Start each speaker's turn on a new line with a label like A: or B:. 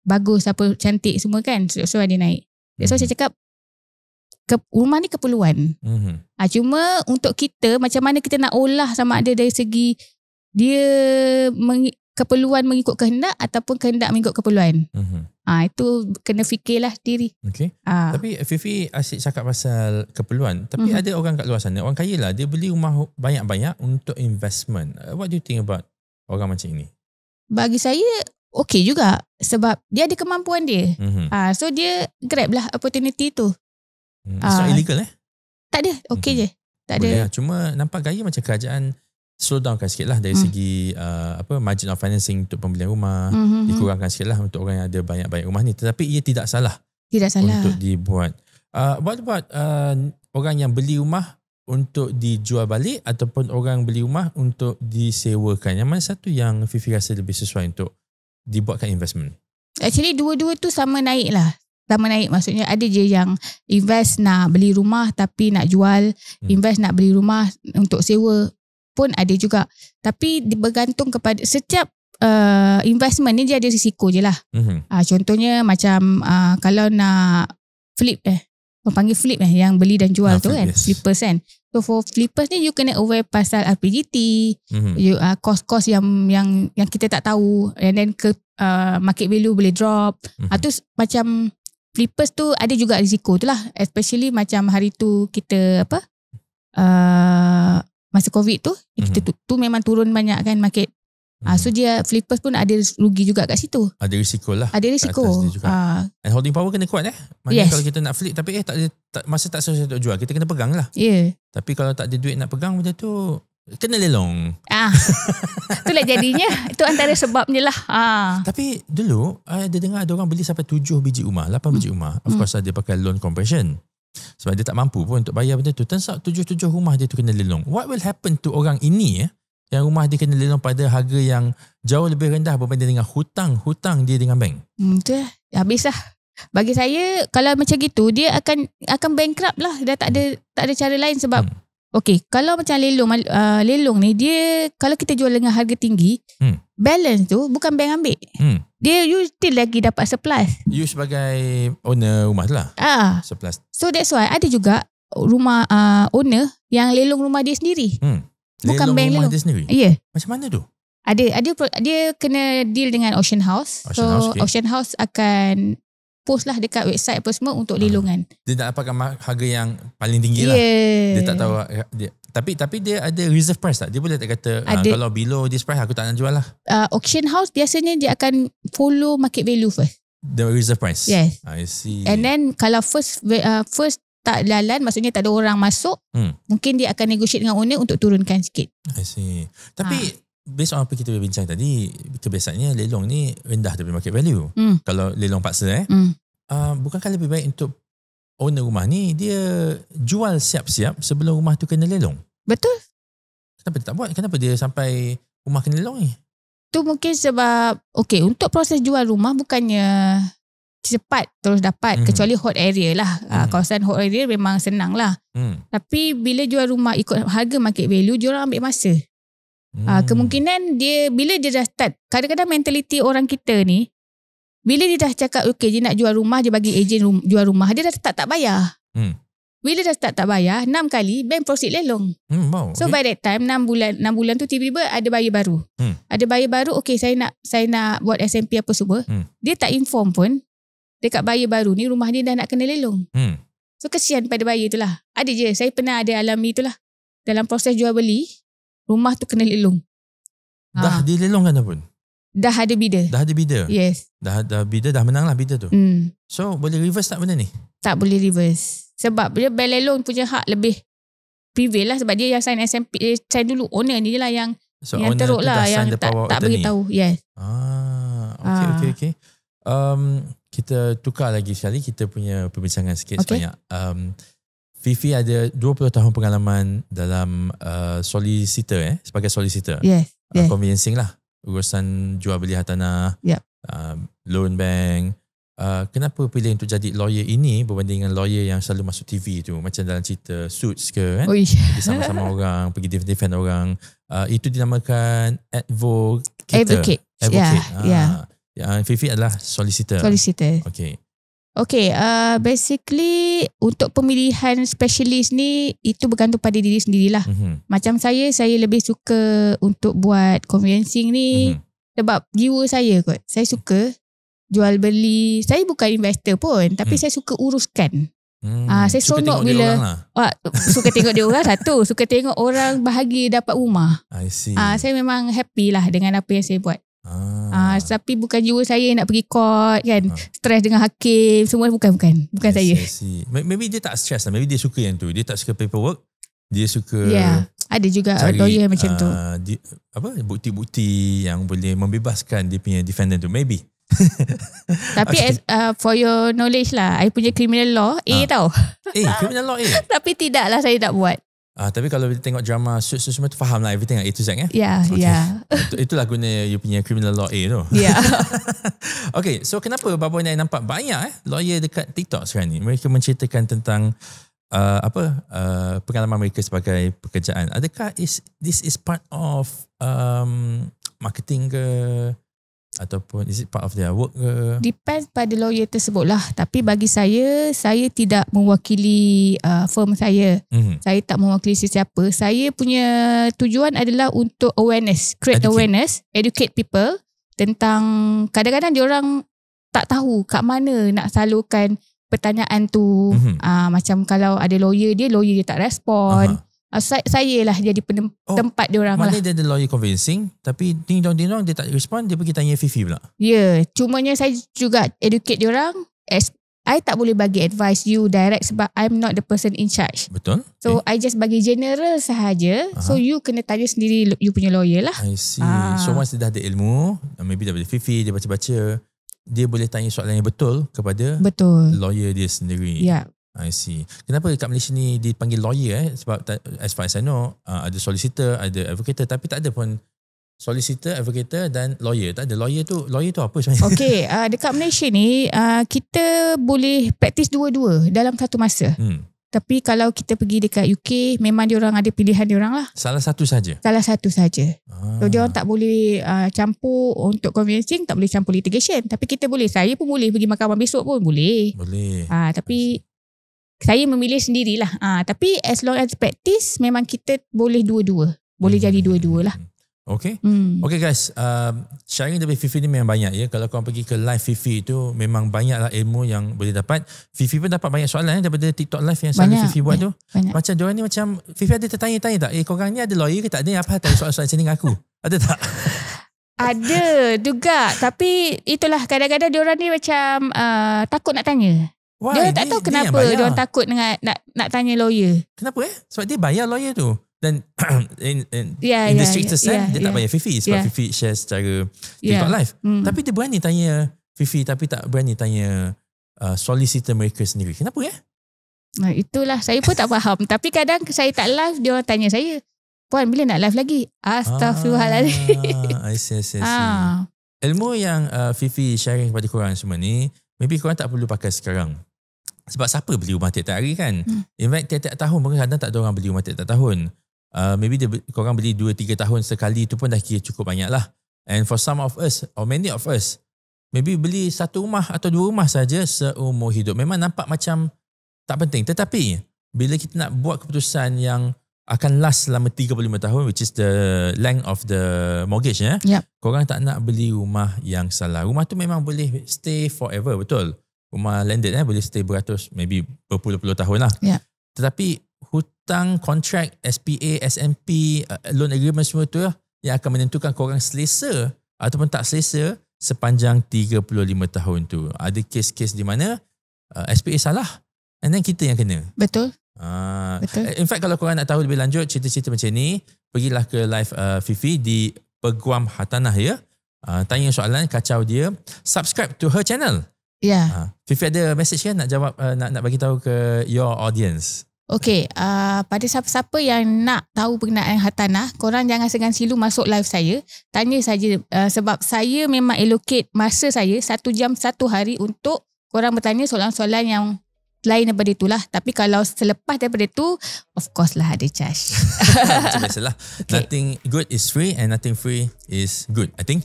A: bagus, apa cantik semua kan. So dia naik. That's why saya cakap rumah ni keperluan. Cuma untuk kita, macam mana kita nak olah sama ada dari segi dia keperluan mengikut kehendak ataupun kehendak mengikut keperluan. Itu kena fikirlah diri.
B: Okay. Tapi Fifi asyik cakap pasal keperluan. Tapi ada orang kat luar sana, orang kaya lah, dia beli rumah banyak-banyak untuk investment. What do you think about orang macam ini?
A: Bagi saya okey juga, sebab dia ada kemampuan dia. So dia grab lah opportunity tu.
B: It's not illegal
A: Tak ada, okey je. Tak
B: boleh
A: ada.
B: Lah. Cuma nampak gaya macam kerajaan slow downkan sikit lah dari segi margin of financing untuk pembelian rumah. Dikurangkan sikit lah untuk orang yang ada banyak-banyak rumah ni. Tetapi ia tidak salah.
A: Tidak salah.
B: Untuk dibuat. What about orang yang beli rumah untuk dijual balik ataupun orang beli rumah untuk disewakan? Yang mana satu yang Fifi rasa lebih sesuai untuk dibuatkan investment?
A: Actually dua-dua tu sama naik lah. Sama naik, maksudnya ada je yang invest nak beli rumah tapi nak jual, invest nak beli rumah untuk sewa pun ada juga. Tapi bergantung kepada setiap investment ni dia ada risiko je lah. Contohnya macam kalau nak flip orang panggil flip yang beli dan jual tu kan, flippers kan. So for flippers ni you kena aware pasal RPGT, cost-cost yang kita tak tahu, and then market value boleh drop. Tu macam flippers tu ada juga risiko tu lah. Especially macam hari tu kita masa COVID tu, kita tu memang turun banyak kan market. So dia flippers pun ada rugi juga kat situ.
B: Ada risiko lah.
A: Ada risiko.
B: And holding power kena kuat Maksudnya kalau kita nak flip tapi masa tak selesai untuk jual, kita kena pegang lah. Tapi kalau tak ada duit nak pegang macam tu, kena lelong. Itulah jadinya. Itu antara sebabnya lah. Tapi dulu ada dengar ada orang beli sampai 7 biji rumah, 8 biji rumah. Of course dia pakai loan compression. Sebab dia tak mampu pun untuk bayar benda tu. Turns out 7 rumah dia tu kena lelong. What will happen to orang ini yang rumah dia kena lelong pada harga yang jauh lebih rendah berbanding dengan hutang dia dengan bank?
A: Itu lah. Habis lah. Bagi saya kalau macam gitu dia akan bankrupt lah. Dah tak ada cara lain sebab okey, kalau macam lelong ni dia kalau kita jual dengan harga tinggi, balance tu bukan bank ambil. Dia you still lagi dapat surplus.
B: You sebagai owner rumah tu lah. Surplus.
A: So that's why ada juga rumah owner yang lelong rumah dia sendiri. Bukan bank lelong
B: dia sendiri. Macam mana tu?
A: Ada dia kena deal dengan auction house. Auction house akan post lah dekat website apa semua untuk lelongan. Dia
B: nak dapatkan harga yang paling tinggi lah. Dia tak tahu tapi dia ada reserve price tak? Dia boleh tak kata kalau below this price aku tak nak jual lah.
A: Auction house biasanya dia akan follow market value first.
B: The reserve price.
A: Yes.
B: I see.
A: And then kalau first tak jalan, maksudnya tak ada orang masuk, mungkin dia akan negotiate dengan owner untuk turunkan sikit.
B: I see. Tapi based on apa kita bincang tadi, kebiasaannya lelong ni rendah daripada market value. Kalau lelong paksa bukankah lebih baik untuk owner rumah ni dia jual siap-siap sebelum rumah tu kena lelong?
A: Betul.
B: Kenapa dia tak buat? Kenapa dia sampai rumah kena lelong ni?
A: Tu mungkin sebab untuk proses jual rumah bukannya cepat terus dapat, kecuali hot area lah. Kawasan hot area memang senang lah. Tapi bila jual rumah ikut harga market value, diorang ambil masa. Kemungkinan dia bila dia dah start, kadang-kadang mentaliti orang kita ni, bila dia dah cakap dia nak jual rumah, dia bagi ejen jual rumah, dia dah tak bayar. Bila dah start tak bayar, 6 kali bank proceed lelong. So by that time 6 bulan tu tiba-tiba ada buyer baru. Ada buyer baru, saya nak buat SMP apa semua. Dia tak inform pun dekat buyer baru ni rumah dia dah nak kena lelong. So kesian pada buyer tu lah. Ada je, saya pernah ada alami itulah. Dalam proses jual beli, rumah tu kena lelong.
B: Dah dilelongkan dah pun?
A: Dah ada bidder.
B: Dah ada bidder?
A: Yes.
B: Dah bidder, dah menang lah bidder tu. So boleh reverse tak benda ni? Tak
A: boleh reverse. Sebab dia bank lelong punya hak lebih prevail lah. Sebab dia yang sign SMP, sign dulu. Owner ni je lah yang teruk lah. Yang tak beritahu. Yes.
B: Okay. Kita tukar lagi sekali kita punya perbincangan sikit sebanyak. Fifi ada 20 tahun pengalaman dalam solicitor sebagai solicitor.
A: Yes.
B: Conveyancing lah. Urusan jual beli hartanah, loan bank. Kenapa pilih untuk jadi lawyer ini berbanding dengan lawyer yang selalu masuk TV tu, macam dalam cerita Suits ke kan? Dia sama-sama orang pergi defend orang. Itu dinamakan advocate.
A: Yeah.
B: Fifi adalah solicitor.
A: Okay, basically untuk pemilihan specialist ni itu bergantung pada diri sendirilah. Macam saya lebih suka untuk buat conveyancing ni sebab jiwa saya kot. Saya suka jual beli. Saya bukan investor pun, tapi saya suka uruskan. Saya sonok bila suka tengok dia orang satu, suka tengok orang bahagia dapat rumah.
B: I see.
A: Saya memang happy lah dengan apa yang saya buat. Tapi bukan jiwa saya nak pergi court kan, stres dengan hakim semua, bukan saya.
B: Maybe dia tak stress lah, maybe dia suka yang tu. Dia tak suka paperwork, dia suka
A: ada juga lawyer macam tu.
B: Bukti-bukti yang boleh membebaskan dia punya defendant tu, maybe.
A: Tapi for your knowledge lah, I punya criminal law A tau.
B: Criminal law A.
A: Tapi tidaklah saya nak buat.
B: Tapi kalau kita tengok drama Suits semua tu faham lah everything A to Z
A: Ya.
B: Itulah guna you punya criminal law A tu.
A: Ya.
B: Okay, so kenapa Baba Nai nampak banyak lawyer dekat TikTok sekarang ni? Mereka menceritakan tentang pengalaman mereka sebagai pekerjaan. Adakah this is part of marketing ke? Ataupun is it part of their work ke?
A: Depends pada lawyer tersebut lah. Tapi bagi saya tidak mewakili firm saya. Saya tak mewakili sesiapa. Saya punya tujuan adalah untuk awareness, awareness, educate people tentang kadang-kadang diorang tak tahu kat mana nak salurkan pertanyaan tu. Macam kalau ada lawyer dia tak respon. Saya lah jadi tempat diorang lah.
B: Maknanya dia ada lawyer convincing, tapi ding dong dia tak respon, dia pergi tanya Fifi pula.
A: Cumanya saya juga educate diorang. I tak boleh bagi advice you direct sebab I'm not the person in charge.
B: Betul.
A: So I just bagi general sahaja. So you kena tanya sendiri you punya lawyer lah.
B: I see. So once dia dah ada ilmu, maybe daripada Fifi, dia baca-baca, dia boleh tanya soalan yang betul kepada lawyer dia sendiri. I see. Kenapa kat Malaysia ni dipanggil lawyer sebab as far as I know ada solicitor, ada advocate, tapi tak ada pun solicitor, advocate dan lawyer. Tak ada. Lawyer tu apa sebenarnya? Okay,
A: dekat Malaysia ni kita boleh praktis dua-dua dalam satu masa. Tapi kalau kita pergi dekat UK, memang diorang ada pilihan diorang lah.
B: Salah satu saja.
A: So diorang tak boleh campur untuk conveyancing, tak boleh campur litigation. Tapi kita boleh. Saya pun boleh pergi mahkamah besok pun boleh. Tapi saya memilih sendirilah. Tapi as long as practice, memang kita boleh dua-dua. Boleh jadi dua-dua lah.
B: Okay. Okay guys, sharing dari Fifi ni memang banyak ya. Kalau korang pergi ke live Fifi tu, memang banyaklah ilmu yang boleh dapat. Fifi pun dapat banyak soalan daripada TikTok live yang selalu Fifi buat tu. Macam diorang ni macam, Fifi ada tertanya-tanya tak? Korang ni ada lawyer ke tak ada? Apa tanya soalan-soalan macam ni dengan aku? Ada tak?
A: Ada juga. Tapi itulah kadang-kadang diorang ni macam takut nak tanya. Dia tak tahu kenapa dia orang takut dengan nak tanya lawyer.
B: Kenapa Sebab dia bayar lawyer tu. Dan in the strictest sense dia tak bayar Fifi sebab Fifi share secara TikTok live. Tapi dia berani tanya Fifi tapi tak berani tanya solicitor mereka sendiri. Kenapa
A: itulah saya pun tak faham. Tapi kadang saya tak live, dia orang tanya saya, "Puan, bila nak live lagi?" Astaghfirullahaladzim.
B: I see. Ilmu yang Fifi sharing kepada korang semua ni, maybe korang tak perlu pakai sekarang. Sebab siapa beli rumah tiap-tiap hari kan? In fact, tiap-tiap tahun pun kadang tak ada orang beli rumah tiap-tiap tahun. Maybe korang beli 2-3 tahun sekali tu pun dah kira cukup banyak lah. And for some of us, or many of us, maybe beli 1 rumah atau 2 rumah saja seumur hidup. Memang nampak macam tak penting. Tetapi, bila kita nak buat keputusan yang akan last selama 35 tahun, which is the length of the mortgage, korang tak nak beli rumah yang salah. Rumah tu memang boleh stay forever, betul? Rumah landed boleh stay beratus, maybe berpuluh-puluh tahun lah. Tetapi hutang, kontrak, SPA, SMP, loan agreement semua tu yang akan menentukan korang selesa ataupun tak selesa sepanjang 35 tahun tu. Ada kes-kes di mana SPA salah and then kita yang kena.
A: Betul.
B: In fact, kalau korang nak tahu lebih lanjut cerita-cerita macam ni, pergilah ke live Fifi di Peguam Hartanah ya. Tanya soalan, kacau dia. Subscribe to her channel. Fifi ada message kan nak jawab, nak bagi tahu ke your audience?
A: Okay, pada siapa-siapa yang nak tahu berkenaan hartanah, korang jangan segan silu masuk live saya. Tanya saja sebab saya memang allocate masa saya 1 jam 1 hari untuk korang bertanya soalan-soalan yang lain daripada itulah. Tapi kalau selepas daripada itu, of course lah ada charge.
B: Macam biasalah. Nothing good is free and nothing free is good, I think.